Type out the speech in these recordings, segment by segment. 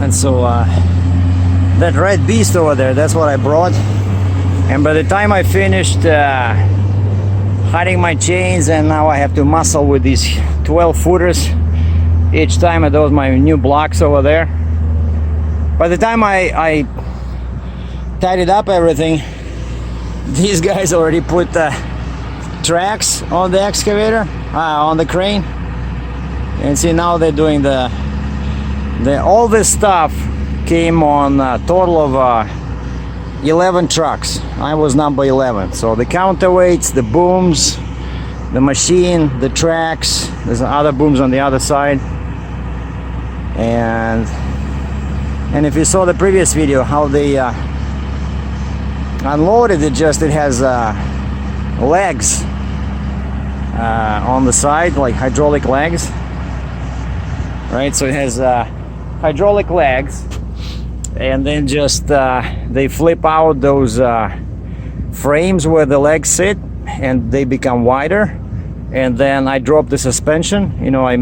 And so that red beast over there, that's what I brought. And by the time I finished hiding my chains, and now I have to muscle with these 12 footers each time, and those my new blocks over there. By the time I tidied up everything, these guys already put tracks on the excavator, on the crane. And see, now they're doing all this stuff came on a total of 11 trucks. I was number 11. So the counterweights, the booms, the machine, the tracks, there's other booms on the other side. And if you saw the previous video how they unloaded it, it has legs on the side, like hydraulic legs, right? So it has hydraulic legs, and then just they flip out those frames where the legs sit, and they become wider. And then I drop the suspension, I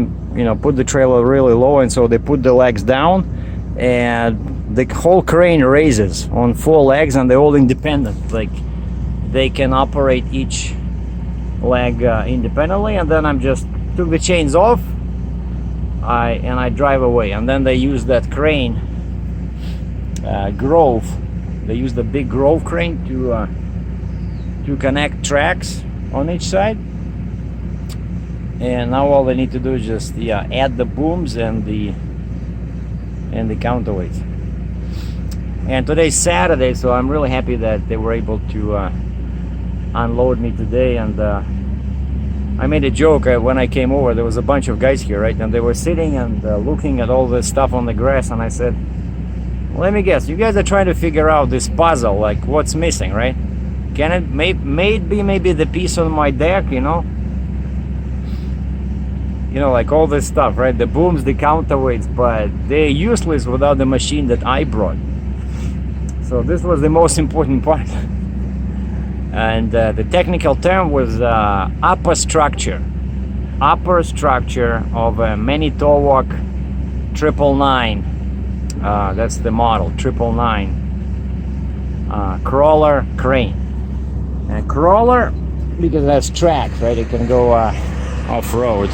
put the trailer really low, and so they put the legs down, and the whole crane raises on 4 legs, and they're all independent. Like, they can operate each leg independently. And then I'm just took the chains off, I drive away. And then they use that crane, Grove. They use the big Grove crane to connect tracks on each side. And now all they need to do is just add the booms and the counterweights. And today's Saturday, so I'm really happy that they were able to unload me today. And I made a joke when I came over. There was a bunch of guys here, right? And they were sitting and looking at all this stuff on the grass. And I said, let me guess, you guys are trying to figure out this puzzle, like what's missing, right? Can it maybe the piece on my deck, like all this stuff, right? The booms, the counterweights, but they're useless without the machine that I brought. So this was the most important part. And the technical term was upper structure of a Manitowoc 999. That's the model, 999 crawler crane. And crawler because that's tracks, right? It can go off-road.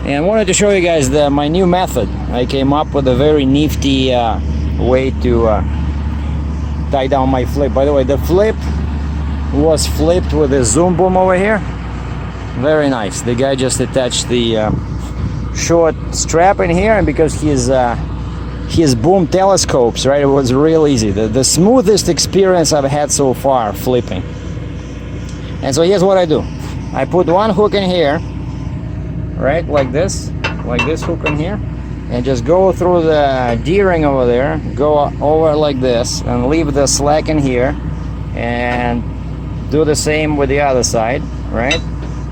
And I wanted to show you guys my new method. I came up with a very nifty way to tie down my flip. By the way, the flip was flipped with a zoom boom over here. Very nice. The guy just attached the short strap in here, and because his boom telescopes, right, it was real easy. The smoothest experience I've had so far flipping. And so here's what I do. I put one hook in here, right, like this hook in here, and just go through the D-ring over there, go over like this, and leave the slack in here, and do the same with the other side, right?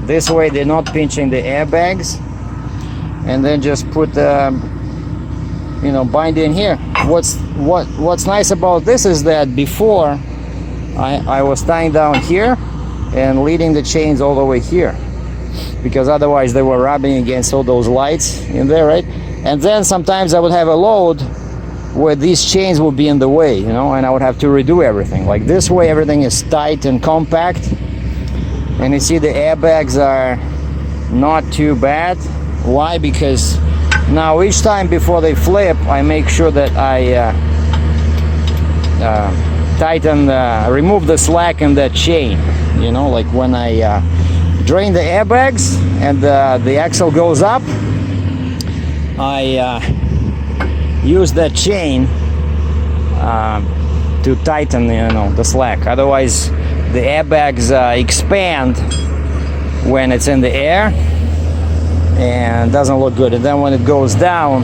This way they're not pinching the airbags. And then just put the bind in here. What's nice about this is that before I was tying down here and leading the chains all the way here, because otherwise they were rubbing against all those lights in there, right? And then sometimes I would have a load where these chains would be in the way, and I would have to redo everything. Like this way, everything is tight and compact, and you see the airbags are not too bad. Why? Because now each time before they flip, I make sure that I remove the slack in that chain. Like when I drain the airbags and the axle goes up, I use that chain to tighten the slack. Otherwise the airbags expand when it's in the air and doesn't look good. And then when it goes down,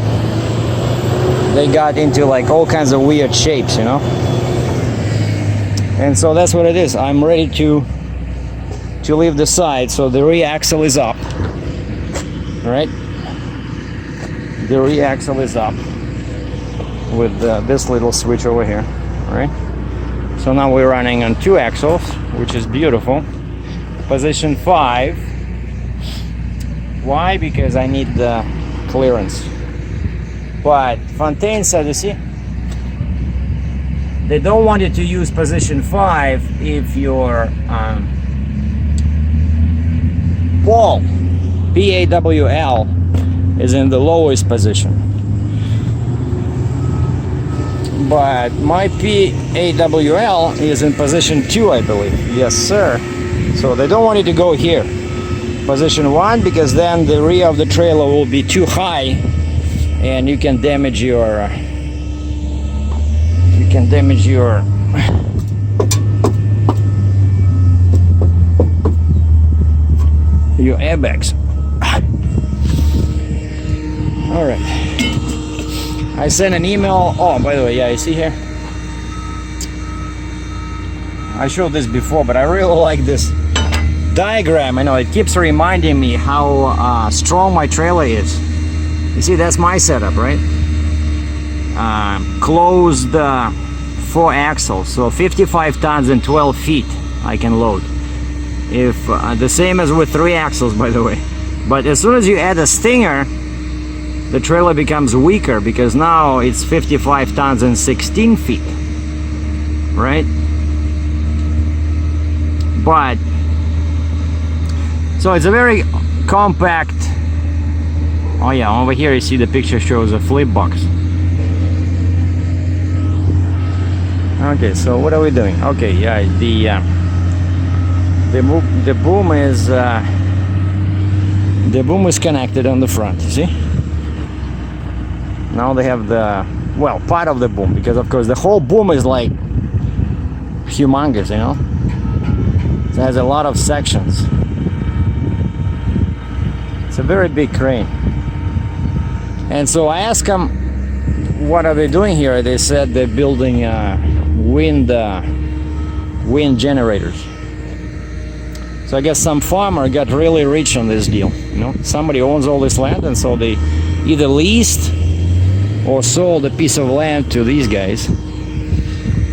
they got into like all kinds of weird shapes, And so that's what it is. I'm ready to leave the side, so the rear axle is up, right? The rear axle is up with this little switch over here, right? So now we're running on 2 axles, which is beautiful. Position 5. Why? Because I need the clearance. But Fontaine said, you see, they don't want you to use position 5 if your pole, PAWL, is in the lowest position. But my PAWL is in position 2, I believe. Yes, sir. So they don't want you to go here, position 1, because then the rear of the trailer will be too high, and you can damage your your airbags. All right. I sent an email. Oh, by the way, yeah, you see here? I showed this before, but I really like this diagram. I know it keeps reminding me how strong my trailer is. You see, that's my setup, right? Closed 4 axles, so 55 tons and 12 feet I can load. If the same as with 3 axles, by the way. But as soon as you add a stinger, the trailer becomes weaker, because now it's 55 tons and 16 feet, right? But so it's a very compact. Oh yeah, over here you see the picture shows a flip box. Okay, so what are we doing? Okay, yeah, the boom is connected on the front, you see? Now they have the, well, part of the boom, because of course the whole boom is like humongous, you know? It has a lot of sections. It's a very big crane. And so I asked them, what are they doing here? They said they're building wind generators. So I guess some farmer got really rich on this deal. You know, somebody owns all this land, and so they either leased or sold a piece of land to these guys.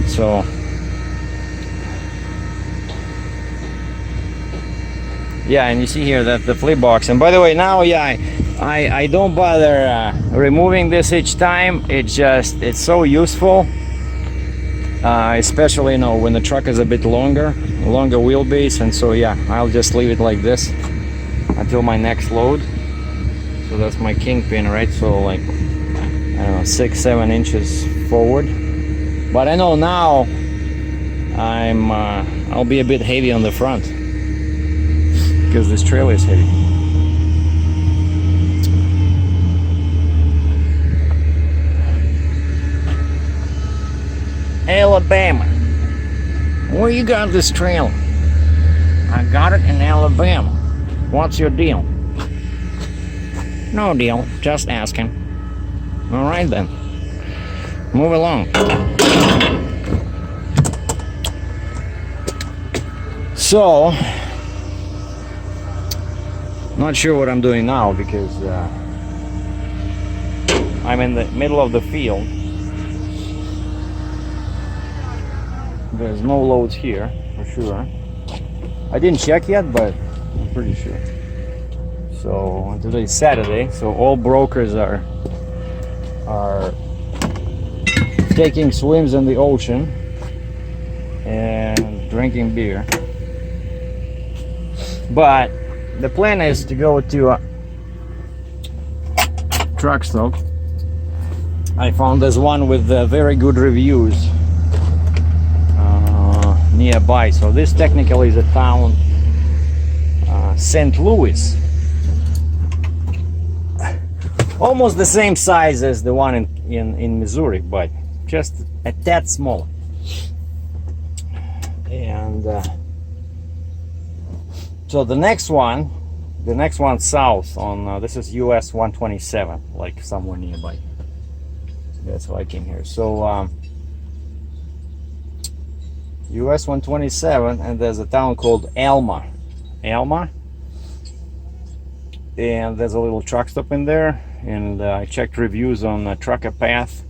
So yeah, and you see here that the flip box. And by the way, now, yeah, I don't bother removing this each time. It's so useful, especially, you know, when the truck is a bit longer wheelbase. And so yeah, I'll just leave it like this until my next load. So that's my kingpin, right? So like, I don't know, 6-7 inches forward. But I know now I'll be a bit heavy on the front, because this trailer is heavy. Alabama. Where you got this trailer? I got it in Alabama. What's your deal? No deal, just asking. All right then. Move along. So, not sure what I'm doing now, because I'm in the middle of the field. There's no loads here, for sure. I didn't check yet, but I'm pretty sure. So today's Saturday, so all brokers are taking swims in the ocean and drinking beer. But the plan is to go to a truck stop. I found this one with very good reviews nearby. So this technically is a town, St. Louis, almost the same size as the one in Missouri, but just a tad smaller. And so the next one south on this is US 127, like somewhere nearby. That's why I came here. So US 127, and there's a town called Alma, and there's a little truck stop in there. And I checked reviews on Trucker Path,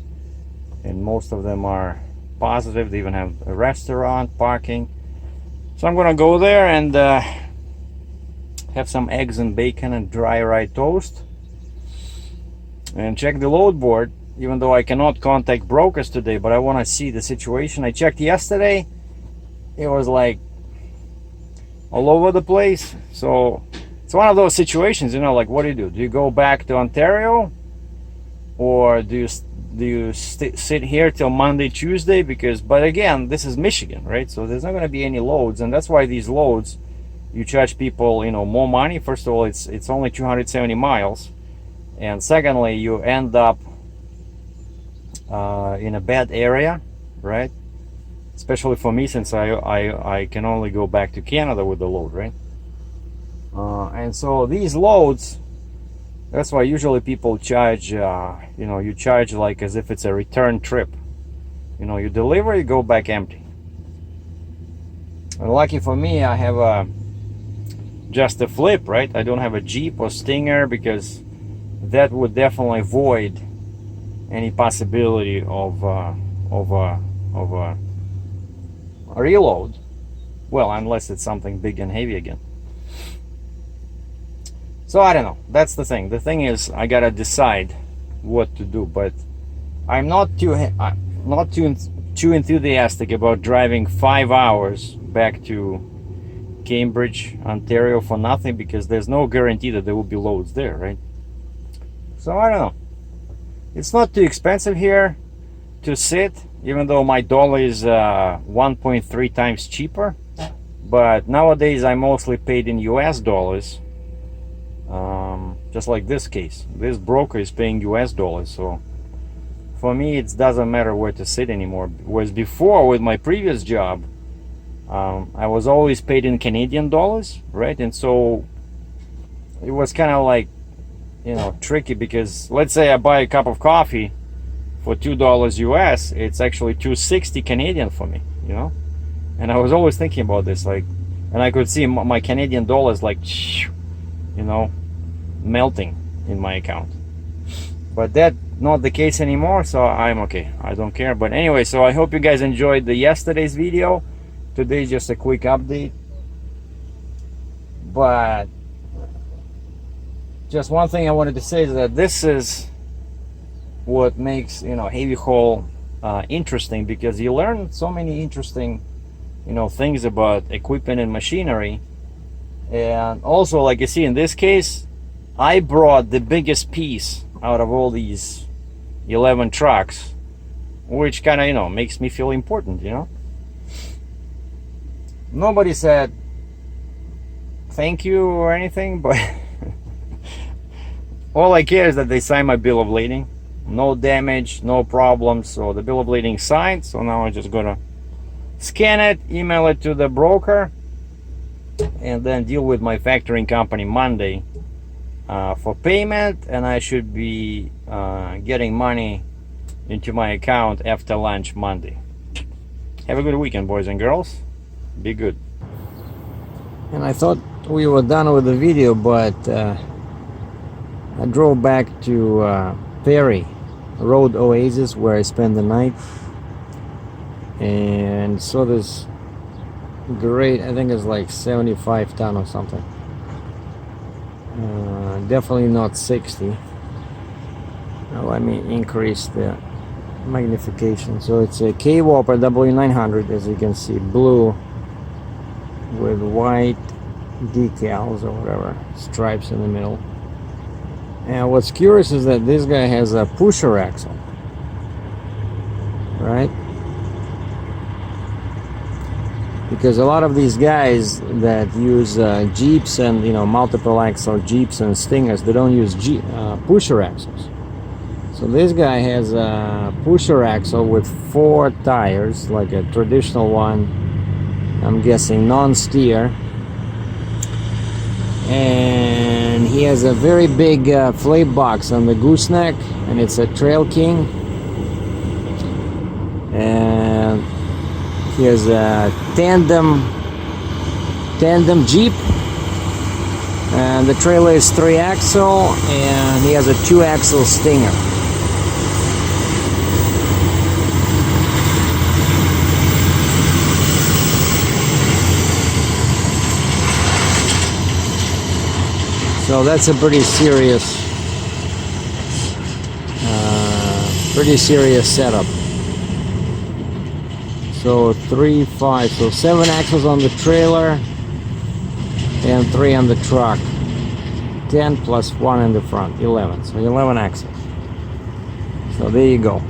and most of them are positive. They even have a restaurant, parking. So I'm gonna go there and have some eggs and bacon and dry rye toast, and check the load board, even though I cannot contact brokers today, but I want to see the situation. I checked yesterday, it was like all over the place. So it's one of those situations, you know, like what do? Do you go back to Ontario, or do you sit here till Monday, Tuesday? Because, but again, this is Michigan, right? So there's not going to be any loads, and that's why these loads, you charge people, you know, more money. First of all, it's only 270 miles, and secondly, you end up in a bad area, right? Especially for me, since I can only go back to Canada with the load, right? And so these loads, that's why usually people charge, you know, you charge like as if it's a return trip. You know, you deliver, you go back empty. And lucky for me, I have just a flip, right? I don't have a Jeep or Stinger, because that would definitely void any possibility of a reload. Well, unless it's something big and heavy again. So I don't know. That's the thing. The thing is, I gotta decide what to do. But I'm not too enthusiastic about driving 5 hours back to Cambridge, Ontario for nothing, because there's no guarantee that there will be loads there, right? So I don't know. It's not too expensive here to sit, even though my dollar is 1.3 times cheaper. But nowadays I mostly paid in US dollars. Just like this case, this broker is paying US dollars, so for me it doesn't matter where to sit anymore. Whereas before, with my previous job, I was always paid in Canadian dollars, right? And so it was kind of like, you know, tricky, because let's say I buy a cup of coffee for $2 US, it's actually 260 Canadian for me, you know. And I was always thinking about this, like, and I could see my Canadian dollars, like, you know, melting in my account. But that's not the case anymore, so I'm okay. I don't care. But anyway, so I hope you guys enjoyed the yesterday's video. Today's just a quick update. But just one thing I wanted to say is that this is what makes, you know, heavy haul interesting, because you learn so many interesting, you know, things about equipment and machinery. And also, like you see in this case, I brought the biggest piece out of all these 11 trucks, which kind of, you know, makes me feel important, you know. Nobody said thank you or anything, but all I care is that they sign my bill of lading. No damage, no problems. So the bill of lading signed. So now I'm just gonna scan it, email it to the broker, and then deal with my factoring company Monday for payment, and I should be getting money into my account after lunch Monday. Have a good weekend, boys and girls. Be good. And I thought we were done with the video, but I drove back to Perry Road Oasis, where I spent the night, and saw this great, I think it's like 75 ton or something. Definitely not 60. Now let me increase the magnification. So it's a K-Whopper W900, as you can see, blue with white decals or whatever, stripes in the middle. And what's curious is that this guy has a pusher axle, right? Because a lot of these guys that use Jeeps and, you know, multiple axle Jeeps and Stingers, they don't use pusher axles. So this guy has a pusher axle with 4 tires, like a traditional one, I'm guessing non-steer. And he has a very big flake box on the gooseneck, and it's a Trail King. And he has a tandem Jeep, and the trailer is 3-axle, and he has a 2-axle Stinger. So that's a pretty serious Pretty serious setup. So 3, 5, so 7 axles on the trailer and 3 on the truck. 10 plus 1 in the front, 11. So 11 axles. So there you go.